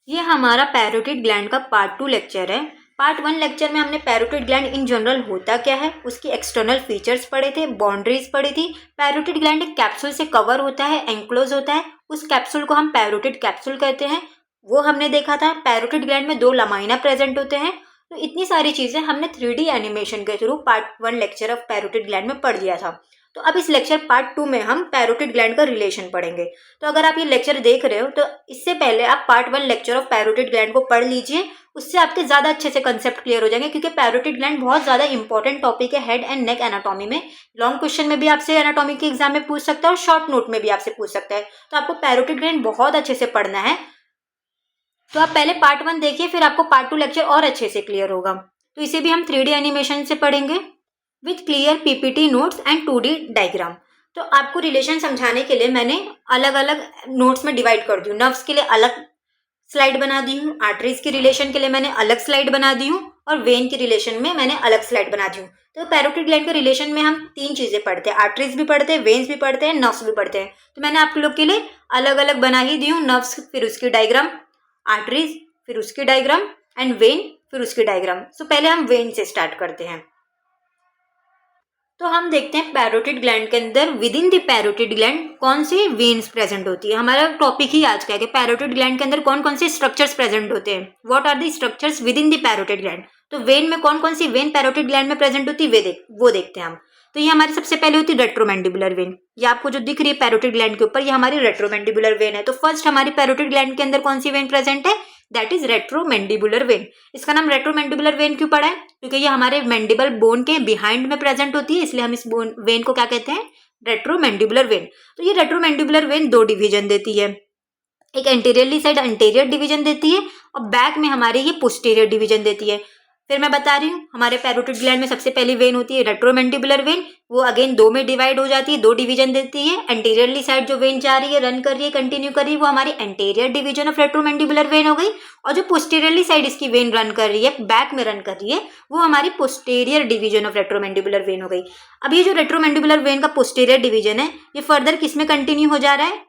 ये हमारा parotid gland का पार्ट 2 लेक्चर है। पार्ट 1 लेक्चर में हमने पैरोटिड ग्लैंड इन जनरल होता क्या है, उसकी एक्सटर्नल फीचर्स पढ़े थे, बाउंड्रीज पढ़ी थी। पैरोटिड ग्लैंड एक कैप्सूल से कवर होता है, एंक्लोज होता है, उस कैप्सूल को हम पैरोटिड कैप्सूल कहते हैं, वो हमने देखा था। पैरोटिड ग्लैंड में 2 लमाइना प्रेजेंट होते हैं। तो इतनी सारी चीजें हमने 3D एनिमेशन के through part 1 lecture of parotid gland में पढ़ लिया था। तो अब इस लेक्चर पार्ट 2 में हम पैरोटिड ग्लैंड का रिलेशन पढ़ेंगे। तो अगर आप ये लेक्चर देख रहे हो तो इससे पहले आप part 1 lecture of parotid gland को पढ़ लीजिए, उससे आपके ज्यादा अच्छे से कंसेप्ट क्लियर हो जाएंगे, क्योंकि पैरोटिड ग्लैंड बहुत ज्यादा इंपॉर्टेंट टॉपिक है हेड एंड नेक एनाटॉमी में। लॉन्ग क्वेश्चन में भी आपसे एनाटॉमी के एग्जाम में पूछ सकता है और शॉर्ट नोट में भी आपसे पूछ सकता है। तो आपको पैरोटिड ग्लैंड बहुत अच्छे से पढ़ना है। तो आप पहले पार्ट 1 देखिए, फिर आपको पार्ट 2 लेक्चर और अच्छे से क्लियर होगा। तो इसे भी हम 3D एनिमेशन से पढ़ेंगे with clear PPT notes and 2D diagram. तो आपको रिलेशन समझाने के लिए मैंने अलग अलग नोट्स में डिवाइड कर दी हूँ। नर्व्स के लिए अलग स्लाइड बना दी हूँ, आर्टरीज के रिलेशन के लिए मैंने अलग स्लाइड बना दी हूँ, और वेन के रिलेशन में मैंने अलग स्लाइड बना दी हूँ। तो पैरोटिड ग्लैंड के रिलेशन में हम 3 चीजें पढ़ते हैं, आर्टरीज भी पढ़ते हैं, वेन्स भी पढ़ते हैं, नर्व्स भी पढ़ते हैं। तो मैंने आप लोग के लिए अलग अलग बना ही दी हूँ। नर्व्स फिर उसकी डायग्राम, आर्टरीज फिर उसकी डायग्राम, एंड वेन फिर उसकी डायग्राम। सो पहले हम वेन से स्टार्ट करते हैं। तो हम देखते हैं पैरोटिड ग्लैंड के अंदर with in the parotid gland कौन सी वेन्स प्रेजेंट होती है। हमारा टॉपिक ही आज का है कि पैरोटिड ग्लैंड के अंदर कौन कौन से स्ट्रक्चर्स प्रेजेंट होते हैं, what are the structures within the parotid gland. तो वेन में कौन कौन सी वेन पैरोटिड ग्लैंड में प्रेजेंट होती है वो देखते हैं हम। तो ये हमारी सबसे पहले होती है रेट्रोमैंडिबुलर वेन। ये आपको जो दिख रही है पैरोटिड ग्लैंड के ऊपर, ये हमारी रेट्रोमैंडिबुलर वेन है। तो फर्स्ट हमारी पैरोटिड ग्लैंड के अंदर कौन सी वेन प्रेजेंट है, दैट इज रेट्रोमैंडिबुलर वेन। इसका नाम रेट्रोमैंडिबुलर वेन क्यों पड़ा है, क्योंकि ये हमारे मैंडिबल बोन के बिहाइंड में प्रेजेंट होती है, इसलिए हम इस वेन को क्या कहते हैं, रेट्रोमैंडिबुलर वेन। तो ये रेट्रोमैंडिबुलर वेन 2 डिवीजन देती है, एक एंटीरियरली साइड एंटीरियर डिवीजन देती है, और बैक में हमारे ये पोस्टीरियर डिवीजन देती है। फिर मैं बता रही हूँ, हमारे पैरोटिड ग्लैंड में सबसे पहली वेन होती है रेट्रोमैंडिबुलर वेन। वो अगेन 2 में डिवाइड हो जाती है, 2 डिवीजन देती है। एंटीरियरली साइड जो वेन जा रही है, रन कर रही है, कंटिन्यू कर रही है, वो हमारी anterior division of retromandibular when हो गई। और जो पोस्टीरियरली साइड इसकी वेन रन कर रही है, बैक में रन कर रही है, वो हमारी posterior division of retromandibular when हो गई। अब ये जो रेट्रोमैंडिबुलर वेन का पोस्टीरियर डिवीजन है, ये फर्दर किसमें कंटिन्यू हो जा रहा है,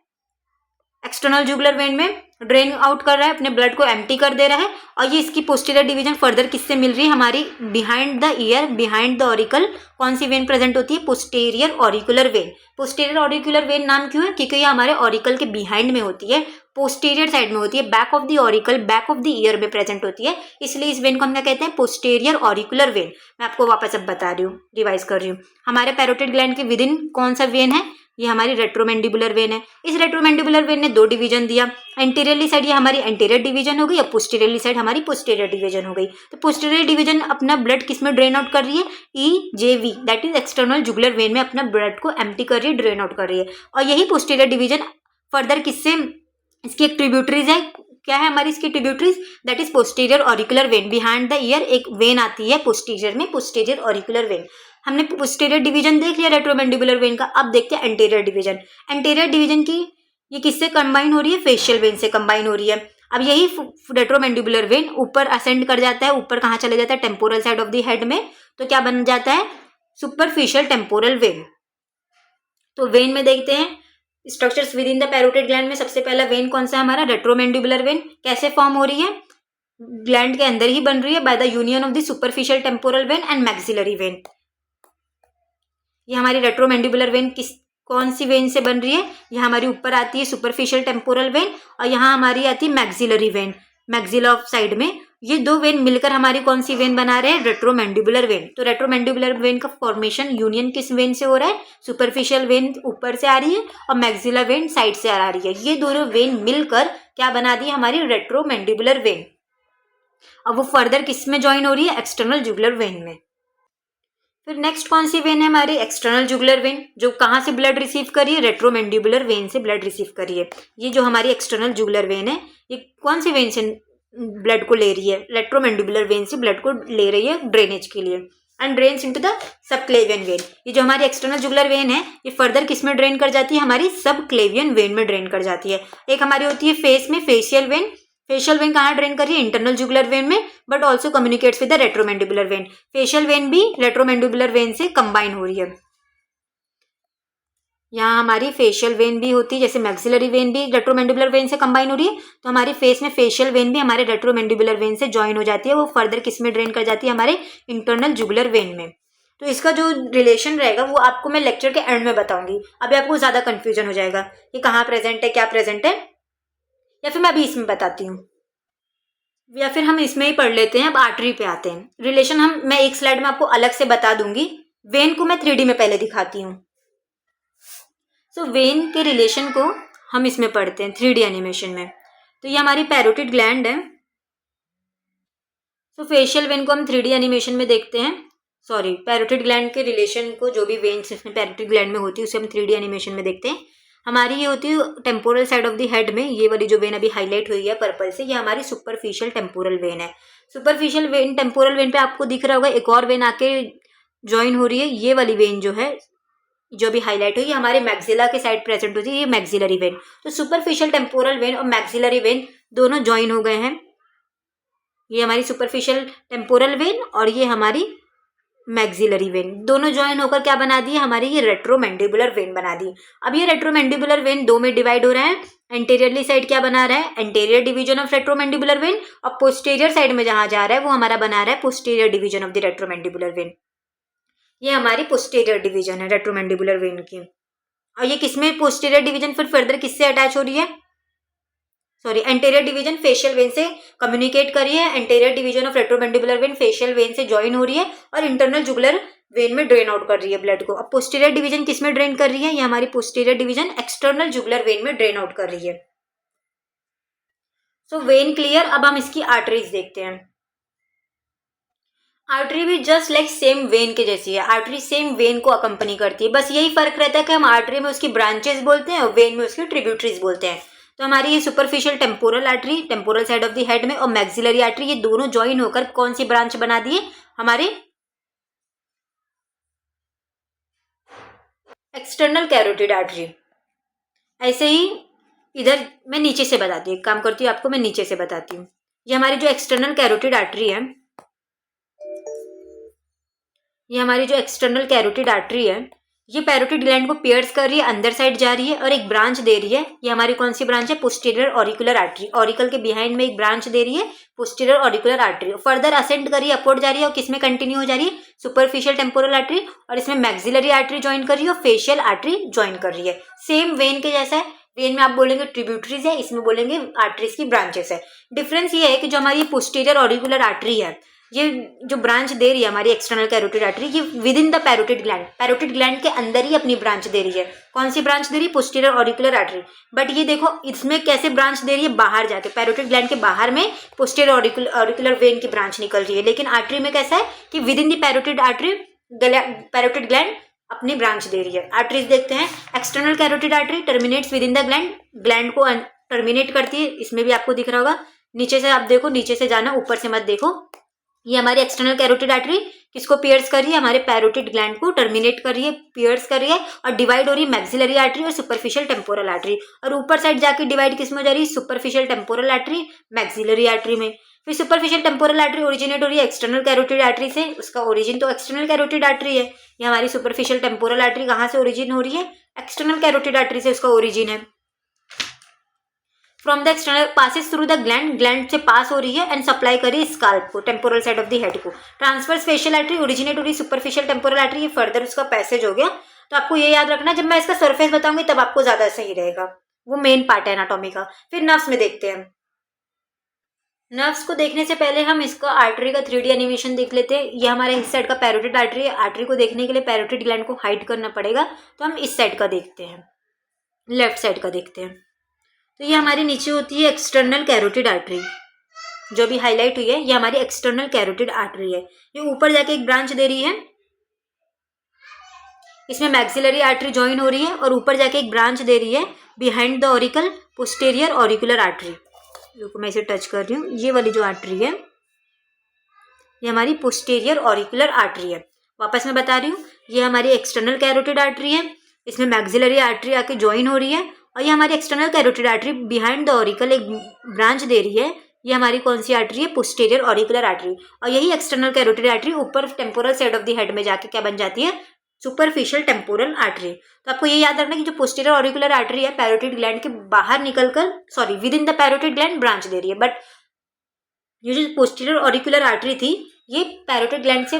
एक्सटर्नल जुगुलर वेन में ड्रेन आउट कर रहा है, अपने ब्लड को एम्प्टी कर दे रहा है। और ये इसकी पोस्टीरियर डिवीजन फर्दर किससे मिल रही है, हमारी behind the ear, behind the auricle कौन सी वेन प्रेजेंट होती है, posterior auricular vein. Posterior auricular vein नाम क्यों है, क्योंकि ये हमारे ऑरिकल के बिहाइंड में होती है, पोस्टीरियर साइड में होती है, back of the auricle, back of the ear में प्रेजेंट होती है, इसलिए इस वेन को हम क्या कहते हैं, पोस्टीरियर ऑरिकुलर वेन। मैं आपको वापस अब बता रही हूँ, रिवाइज कर रही हूँ। हमारे पैरोटिड ग्लैंड के विद इन कौन सा वेन है, ये हमारी रेट्रोमैंडिबुलर वेन है। इस रेट्रोमैंडिबुलर वेन ने 2 डिवीजन दिया, एंटीरियरली साइड ये हमारी एंटीरियर डिवीजन हो गई, और पोस्टीरियरली साइड हमारी पोस्टीरियर डिवीजन हो गई। तो पोस्टीरियर डिवीजन अपना ब्लड किस में ड्रेन आउट कर रही है, EJV, that is external jugular vein में अपना ब्लड को एम्प्टी कर रही है, ड्रेन आउट कर रही है। और यही पोस्टीरियर डिवीजन फर्दर किससे, इसकी एक ट्रिब्यूटरीज है, क्या है हमारी इसकी tributaries, that is posterior auricular when. Behind the year एक वेन आती है पोस्टीरियर में, पोस्टीरियर ऑरिकुलर वेन। हमने पोस्टीरियर डिवीजन देख लिया रेट्रोमैंडिबुलर वेन का। अब देखते हैं एंटीरियर डिवीजन। एंटीरियर डिवीजन की ये किससे कंबाइन हो रही है, फेशियल वेन से कंबाइन हो रही है। अब यही रेट्रोमैंडिबुलर वेन ऊपर असेंड कर जाता है, ऊपर कहाँ चले जाता है, temporal side of the head में, तो क्या बन जाता है, सुपरफिशियल टेम्पोरल वेन। तो वेन में देखते हैं structures within the parotid gland में सबसे पहला वेन कौन सा है हमारा, रेट्रोमैंडिबुलर वेन। कैसे फॉर्म हो रही है, ग्लैंड के अंदर ही बन रही है, by the union of the superficial temporal when and maxillary when. ये हमारी रेट्रोमैंडिबुलर वेन कौन सी वेन से बन रही है, ये हमारी ऊपर आती है सुपरफिशियल टेम्पोरल वेन, और यहाँ हमारी आती है maxillary when, maxilla of side में। ये 2 वेन मिलकर हमारी कौन सी वेन बना रहे हैं, रेट्रोमैंडिबुलर वेन। तो रेट्रोमैंडिबुलर वेन का फॉर्मेशन यूनियन किस वेन से हो रहा है, सुपरफिशियल वेन ऊपर से आ रही है, और मैक्सिला वेन साइड से आ रही है। ये दोनों वेन मिलकर क्या बना दी हमारी रेट्रोमैंडिबुलर वेन। अब वो फर्दर किस में ज्वाइन हो रही है, एक्सटर्नल जुगुलर वेन में। फिर नेक्स्ट कौन सी वेन है हमारी, एक्सटर्नल जुगुलर वेन, जो कहाँ से ब्लड रिसीव करी है, रेट्रोमैंडिबुलर वेन से ब्लड रिसीव करी है। ये जो हमारी एक्सटर्नल जुगुलर वेन है, ये कौन सी वेन से ब्लड को ले रही है, रेट्रोमैंडिबुलर वेन से ब्लड को ले रही है ड्रेनेज के लिए, and drains into the subclavian vein. ये जो हमारी एक्सटर्नल जुगुलर वेन है, ये फर्दर किस में ड्रेन कर जाती है, हमारी सबक्लेवियन वेन में ड्रेन कर जाती है। एक हमारी होती है फेस में फेशियल वेन। फेशियल वेन कहाँ ड्रेन कर रही है, इंटरनल जुगुलर वेन में, but also communicates with the retromandibular vein. Facial vein भी रेट्रोमैंडिबुलर वेन से कंबाइन हो रही है। यहाँ हमारी फेशियल वेन भी होती है, जैसे मैक्सिलरी वेन भी रेट्रोमैंडिबुलर वेन से कंबाइन हो रही है, तो हमारी फेस में फेशियल वेन भी हमारे रेट्रोमैंडिबुलर वेन से ज्वाइन हो जाती है। वो फर्दर किस में ड्रेन कर जाती है, हमारे इंटरनल जुगुलर वेन में। तो इसका जो रिलेशन रहेगा वो आपको मैं लेक्चर के एंड में बताऊंगी। अभी आपको ज़्यादा कन्फ्यूजन हो जाएगा कि कहाँ प्रेजेंट है, क्या प्रेजेंट है, या फिर मैं अभी इसमें बताती हूँ, या फिर हम इसमें ही पढ़ लेते हैं। अब आर्टरी पे आते हैं। रिलेशन मैं एक स्लाइड में आपको अलग से बता दूंगी। वेन को मैं 3D में पहले दिखाती हूँ। सो वेन के रिलेशन को हम इसमें पढ़ते हैं 3D एनिमेशन में। तो ये हमारी पैरोटिड ग्लैंड है। सो फेशियल वेन को हम 3D एनिमेशन में देखते हैं। सॉरी, पैरोटिड ग्लैंड के रिलेशन को, जो भी वेन्स इसमें पैरोटिड ग्लैंड में होती है उसे हम 3D एनिमेशन में देखते हैं। हमारी ये होती है temporal side of the head में। ये वाली जो वेन अभी हाईलाइट हुई है पर्पल से, ये हमारी सुपरफिशियल टेम्पोरल वेन है। सुपरफिशियल वेन, टेम्पोरल वेन पे आपको दिख रहा होगा एक और वेन आके ज्वाइन हो रही है। ये वाली वेन जो है, जो भी हाईलाइट हुई, हमारे मैक्सिला के साइड प्रेजेंट होती है, ये मैक्सिलरी वेन। तो सुपरफिशियल टेम्पोरल वेन और मैक्सिलरी वेन दोनों ज्वाइन हो गए हैं। ये हमारी सुपरफिशियल टेम्पोरल वेन और ये हमारी मैक्सिलरी वेन, दोनों ज्वाइन होकर क्या बना दी, हमारी ये रेट्रोमैंडिबुलर वेन बना दी। अब ये रेट्रोमैंडिबुलर वेन दो में डिवाइड हो रहा है। एंटीरियरली साइड क्या बना रहा है, anterior division of retromandibular when, और पोस्टीरियर साइड में जहां जा रहा है वो हमारा बना रहा है posterior division of the retromandibular vein. ये हमारी पोस्टीरियर डिवीजन है रेट्रोमैंडिबुलर वेन की। और ये किसमें पोस्टीरियर डिवीजन फिर फर्दर किससे अटैच हो रही है, sorry, anterior division facial vein से कम्युनिकेट कर रही है। Anterior division of retromandibular vein facial vein से ज्वाइन हो रही है और इंटरनल जुगुलर वेन में ड्रेन आउट कर रही है ब्लड को। अब पोस्टीरियर डिवीजन किस में ड्रेन कर रही है, ये हमारी posterior division external jugular vein में ड्रेन आउट कर रही है। So when clear. अब हम इसकी आर्टरीज देखते हैं। आर्टरी भी जस्ट लाइक सेम वेन के जैसी है। आर्टरी सेम वेन को अकम्पनी करती है, बस यही फर्क रहता है कि हम आर्टरी में उसकी ब्रांचेस बोलते हैं और वेन में उसकी ट्रिब्यूटरीज बोलते हैं। तो हमारी ये superficial temporal artery, temporal side of the head में, और मैक्सिलरी आर्टरी, ये दोनों ज्वाइन होकर कौन सी ब्रांच बना दी है, हमारे एक्सटर्नल कैरोटिड आर्टरी। ऐसे ही इधर मैं नीचे से बताती हूँ, एक काम करती हूँ आपको मैं नीचे से बताती हूँ। ये हमारी जो एक्सटर्नल कैरोटिड आर्टरी है, ये हमारी जो एक्सटर्नल कैरोटिड आर्टरी है, ये पैरोटिड ग्लैंड को पियर्स कर रही है, अंदर साइड जा रही है और एक ब्रांच दे रही है। ये हमारी कौन सी ब्रांच है, पोस्टीरियर ऑरिकुलर आर्टरी। ऑरिकल के बिहाइंड में एक ब्रांच दे रही है, posterior auricular artery. Further ascend कर रही है, अपवर्ड जा रही है, और किसमें कंटिन्यू हो जा रही है, सुपरफिशियल टेम्पोरल आर्टरी, और इसमें मैक्सिलरी आर्टरी ज्वाइन कर रही है और फेशियल आर्टरी ज्वाइन कर रही है। सेम वेन के जैसा है। वेन में आप बोलेंगे ट्रिब्यूटरीज है, इसमें बोलेंगे आर्टरीज की ब्रांचेस है। डिफरेंस ये है कि जो हमारी पोस्टीरियर ऑरिकुलर आर्टरी है, ये जो ब्रांच दे रही है हमारी एक्सटर्नल कैरोटिड आर्टरी, ये with in the parotid gland, parotid gland के अंदर ही अपनी ब्रांच दे रही है। कौन सी ब्रांच दे रही है, पोस्टीरियर ऑरिकुलर आर्टरी। बट ये देखो इसमें कैसे ब्रांच दे रही है, बाहर जाके पैरोटिड ग्लैंड के बाहर में पोस्टीरियर ऑरिकुलर वेन की ब्रांच निकल रही है। लेकिन आर्टरी में कैसा है कि with in the parotid artery parotid gland अपनी ब्रांच दे रही है। आर्टरीज देखते हैं। External carotid artery terminates with in the gland, gland को टर्मिनेट करती है। इसमें भी आपको दिख रहा होगा, नीचे से आप देखो, नीचे से जाना, ऊपर से मत देखो। ये हमारी एक्सटर्नल कैरोटिड आर्टरी किसको पियर्स कर रही है, हमारे पैरोटिड ग्लैंड को टर्मिनेट कर रही है, पियर्स कर रही है, और डिवाइड हो रही है मैक्सिलरी आर्टरी और सुपरफिशियल टेम्पोरल आर्टरी। और ऊपर साइड जाके डिवाइड किस में हो जा रही है, superficial temporal artery maxillary artery में। फिर सुपरफिशियल टेम्पोरल आर्टरी ओरिजिनेट हो रही है एक्सटर्नल कैरोटिड आर्टरी से, उसका ओरिजिन तो एक्सटर्नल कैरोटिड आर्टरी है। ये हमारी सुपरफिशियल टेम्पोरल आर्टरी कहाँ से ओरिजिन हो रही है, एक्सटर्नल कैरोटिड आर्टरी से उसका ओरिजिन है। From the external passes through the gland, gland से पास हो रही है एंड सप्लाई कर रही है स्काल्प को, temporal side of the head को। ट्रांसवर्स फेशियल आर्टरी ओरिजिनेट हो रही है सुपरफिशियल टेम्पोरल आर्टरी, ये फर्दर उसका पैसेज हो गया। तो आपको ये याद रखना, जब मैं इसका सरफेस बताऊंगी तब आपको ज्यादा सही रहेगा, वो मेन पार्ट है एनाटॉमी का। फिर नर्व्स में देखते हैं। नर्व्स को देखने से पहले हम इसका आर्टरी का 3D एनिमेशन देख लेते हैं। ये हमारे इस साइड का पैरोटिड आर्टरी है। आर्टरी को देखने के लिए पैरोटिड ग्लैंड को हाइड करना पड़ेगा, तो हम इस साइड का देखते हैं, लेफ्ट साइड का देखते हैं। तो ये हमारी नीचे होती है एक्सटर्नल कैरोटिड आर्टरी, जो भी हाईलाइट हुई है, ये हमारी एक्सटर्नल कैरोटिड आर्टरी है। ये ऊपर जाके एक ब्रांच दे रही है, इसमें मैक्सिलरी आर्टरी ज्वाइन हो रही है, और ऊपर जाके एक ब्रांच दे रही है behind the auricle, posterior auricular artery. देखो मैं इसे टच कर रही हूँ, ये वाली जो आर्टरी है ये हमारी पोस्टीरियर ऑरिकुलर आर्टरी है। वापस मैं बता रही हूँ, ये हमारी एक्सटर्नल कैरोटिड आर्टरी है, इसमें मैक्सिलरी आर्टरी आके ज्वाइन हो रही है, और ये हमारी external carotid artery behind the auricle एक ब्रांच दे रही है। ये हमारी कौन सी आर्टरी है, पोस्टीरियर ऑरिकुलर आर्टरी। और यही एक्सटर्नल कैरोटिड आर्टरी ऊपर temporal side of the head में जाके क्या बन जाती है, सुपरफिशियल टेम्पोरल आर्टरी। तो आपको ये याद रखना कि जो पोस्टीरियर ऑरिकुलर आर्टरी है पैरोटिड ग्लैंड के बाहर निकलकर within the parotid gland branch दे रही है, बट ये जो पोस्टीरियर ऑरिकुलर आर्टरी थी ये पैरोटिड ग्लैंड से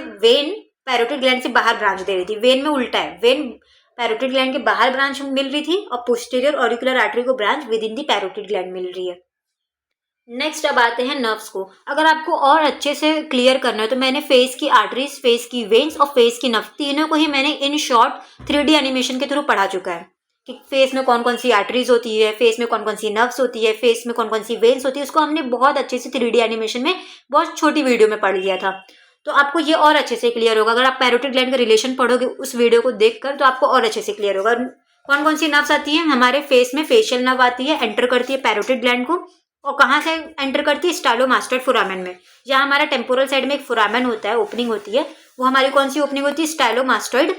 पैरोटिड ग्लैंड से बाहर ब्रांच दे रही थी। वेन में उल्टा है, वेन पैरोटिड ग्लैंड के बाहर ब्रांच मिल रही थी और पोस्टीरियर ऑरिकुलर आर्टरी को branch within the parotid gland मिल रही है। नेक्स्ट अब आते हैं नर्व्स को। अगर आपको और अच्छे से क्लियर करना है तो मैंने फेस की आर्टरीज, फेस की वेन्स और फेस की नर्व तीनों को ही मैंने इन शॉर्ट 3D एनिमेशन के थ्रू पढ़ा चुका है कि फेस में कौन कौन सी आर्टरीज होती है, फेस में कौन कौन सी नर्व्स होती है, फेस में कौन कौन सी वेन्स होती है। उसको हमने बहुत अच्छे से 3D एनिमेशन में बहुत छोटी वीडियो में पढ़ लिया था, तो आपको ये और अच्छे से क्लियर होगा। अगर आप पैरोटिड ग्लैंड का रिलेशन पढ़ोगे उस वीडियो को देखकर तो आपको और अच्छे से क्लियर होगा। कौन कौन सी नर्व्स आती है हमारे फेस में? फेशियल नर्व आती है, एंटर करती है पैरोटिड ग्लैंड को, और कहाँ से एंटर करती है? स्टाइलोमास्टोइड फोरामेन में। जहाँ हमारा टेम्पोरल साइड में एक फोरामेन होता है, ओपनिंग होती है, वो हमारी कौन सी ओपनिंग होती है? स्टाइलोमास्टोइड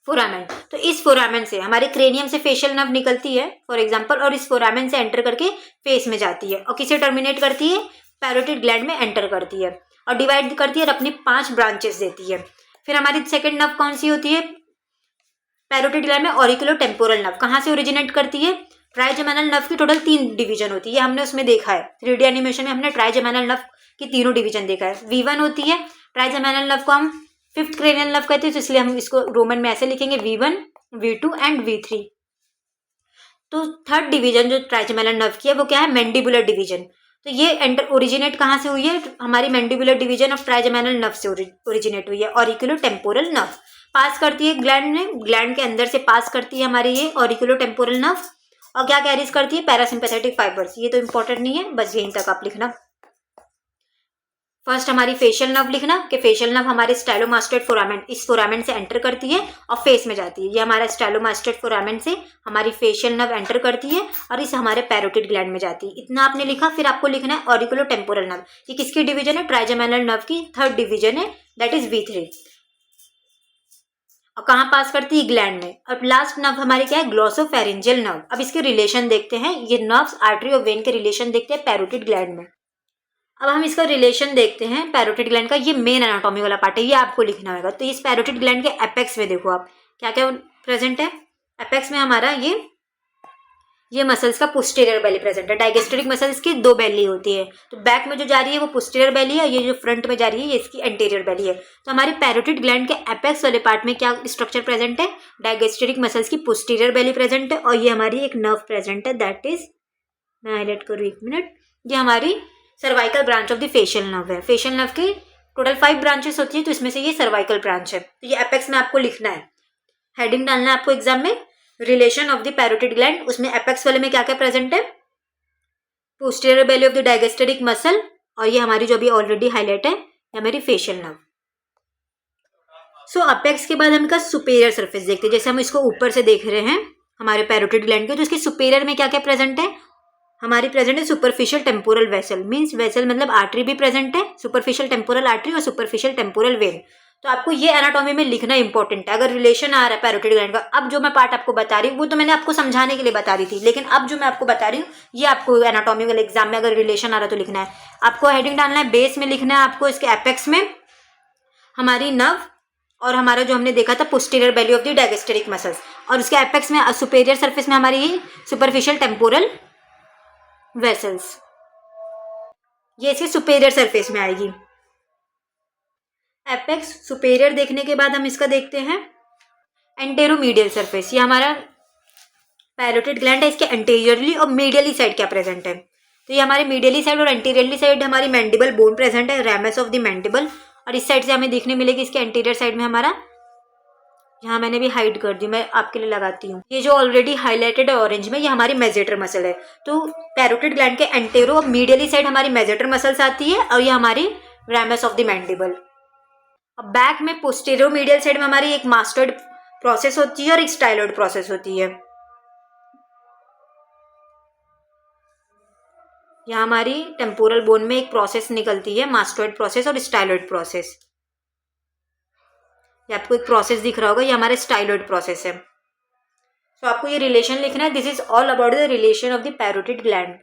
फोरामेन। तो इस फोरामेन से हमारे क्रेनियम से फेशियल नर्व निकलती है फॉर एग्जांपल, और इस फोरामेन से एंटर करके फेस में जाती है और किसे टर्मिनेट करती है? पैरोटिड ग्लैंड में एंटर करती है और डिवाइड करती है और अपनी 5 ब्रांचेस देती है। फिर हमारी सेकेंड नर्व कौन सी होती है पैरोटिड ग्लैंड में? Auriculo temporal nerve. कहाँ से ओरिजिनेट करती है? ट्राइजेमिनल नर्व की टोटल 3 डिवीजन होती है, ये हमने उसमें देखा है 3D एनिमेशन में। हमने ट्राइजेमिनल नर्व की तीनों डिवीजन देखा है। V1 होती है, ट्राइजेमिनल नर्व को हम 5th क्रेनियल नर्व कहते हैं, तो इसलिए हम इसको रोमन में ऐसे लिखेंगे V1, V2 एंड V3। तो थर्ड डिवीजन जो ट्राइजेमिनल नर्व की है वो क्या है? Mandibular division. तो ये ओरिजिनेट कहाँ से हुई है? हमारी mandibular division of trigeminal nerve से ओरिजिनेट हुई है। ऑरिकुलो टेम्पोरल नर्व पास करती है ग्लैंड में, ग्लैंड के अंदर से पास करती है हमारी ये ऑरिकुलो टेम्पोरल नर्व, और क्या कैरीज करती है? Parasympathetic fibres. ये तो इंपॉर्टेंट नहीं है, बस यहीं तक आप लिखना। फर्स्ट हमारी फेशियल नर्व लिखना कि फेशियल नर्व हमारे स्टाइलोमास्टोइड फोरामेन, इस फोरामेन से एंटर करती है और फेस में जाती है। ये हमारा स्टाइलोमास्टोइड फोरामेन से हमारी फेशियल नर्व एंटर करती है और इस हमारे पैरोटिड ग्लैंड में जाती है। इतना आपने लिखा। फिर आपको लिखना है ऑरिकुलो टेम्पोरल नर्व। ये किसकी डिवीजन है? ट्राइजेमिनल नर्व की थर्ड डिवीजन है, दैट इज V3। और कहाँ पास करती है? ग्लैंड में। और लास्ट नर्व हमारी क्या है? ग्लॉसोफेरिंजियल नर्व। अब इसके रिलेशन देखते हैं, ये नर्व्स आर्टरी और वेन के रिलेशन देखते हैं पैरोटिड ग्लैंड में। अब हम इसका रिलेशन देखते हैं पैरोटिड ग्लैंड का। ये मेन एनाटॉमी वाला पार्ट है, ये आपको लिखना होगा। तो इस पैरोटिड ग्लैंड के एपेक्स में देखो आप क्या क्या प्रेजेंट है। एपेक्स में हमारा ये मसल्स का पोस्टीरियर बेली प्रेजेंट है। डाइगेस्टेरिक मसल्स की 2 बेली होती है, तो बैक में जो जा रही है वो पोस्टीरियर बेली है, ये जो फ्रंट में जा रही है ये इसकी एंटीरियर बेली है। तो हमारी पैरोटिड ग्लैंड के एपेक्स वाले पार्ट में क्या स्ट्रक्चर प्रेजेंट है? डाइगेस्टेरिक मसल्स की पोस्टीरियर बेली प्रेजेंट है, और ये हमारी एक नर्व प्रेजेंट है, दैट इज, मैं हाईलाइट करूँ 1 मिनट, ये हमारी cervical branch of the facial nerve है। फेशियल नर्व की टोटल 5 ब्रांचेस होती है, तो इसमें से ये सर्वाइकल ब्रांच है। तो ये एपेक्स में आपको लिखना है, हेडिंग डालना है आपको एग्जाम में, relation of the parotid gland. उसमें एपेक्स वाले में क्या क्या प्रेजेंट है? Posterior belly of the digastric muscle, और ये हमारी जो अभी ऑलरेडी हाईलाइट है ये हमारी फेशियल नर्व। सो अपेक्स के बाद हम इसका सुपेरियर सरफेस देखते हैं। जैसे हम इसको ऊपर से देख रहे हैं हमारे पैरोटिड ग्लैंड के, तो इसके सुपेरियर में क्या क्या प्रेजेंट है? हमारी प्रेजेंट है superficial temporal vessel, means vessel मतलब आर्टरी भी प्रेजेंट है, सुपरफिशियल टेम्पोरल आर्टरी और सुपरफिशियल टेम्पोरल वेन। तो आपको ये एनाटॉमी में लिखना इंपॉर्टेंट है अगर रिलेशन आ रहा है पैरोटिड ग्लैंड का। अब जो मैं पार्ट आपको बता रही हूँ वो तो मैंने आपको समझाने के लिए बता रही थी, लेकिन अब जो मैं आपको बता रही हूँ ये आपको एनाटॉमी वाले एग्जाम में अगर रिलेशन आ रहा है तो लिखना है। आपको हेडिंग डालना है, बेस में लिखना है आपको इसके एपेक्स में हमारी नर्व, और हमारा जो हमने देखा था posterior belly of the digastric muscles, और उसके एपेक्स में सुपेरियर सरफेस में हमारी सुपरफिशियल टेम्पोरल वेसल्स, ये इसके सुपेरियर सरफेस में आएगी। एपेक्स सुपेरियर देखने के बाद हम इसका देखते हैं एंटेरोमीडियल सरफेस। ये हमारा पैरोटिड ग्लैंड है, इसके एंटीरियरली और मीडियली साइड क्या प्रेजेंट है? तो ये हमारे मीडियली साइड और एंटीरियरली साइड हमारी मैंडिबल बोन प्रेजेंट है, रैमस ऑफ द मैंडिबल, और इस साइड से हमें देखने मिलेगी इसके एंटीरियर साइड में हमारा, यहाँ मैंने भी हाइड कर दी, मैं आपके लिए लगाती हूँ, ये जो ऑलरेडी हाईलाइटेड है ऑरेंज में, ये हमारी मेजेटर मसल है। तो पैरोटिड ग्लैंड के एंटेरो और मीडियली साइड हमारी मेजेटर मसल्स आती है, और ये हमारी रैमस ऑफ द मैंडिबल। अब बैक में पोस्टीरियर मीडियल साइड में हमारी एक मास्टर्ड प्रोसेस होती है और एक स्टाइलॉइड प्रोसेस होती है। यहाँ हमारी टेम्पोरल बोन में एक प्रोसेस निकलती है, मास्टर्ड प्रोसेस और स्टाइलॉइड प्रोसेस। ये आपको एक प्रोसेस दिख रहा होगा, ये हमारा स्टाइलॉइड प्रोसेस है। तो आपको ये रिलेशन लिखना है, this is all about the relation of the parotid gland.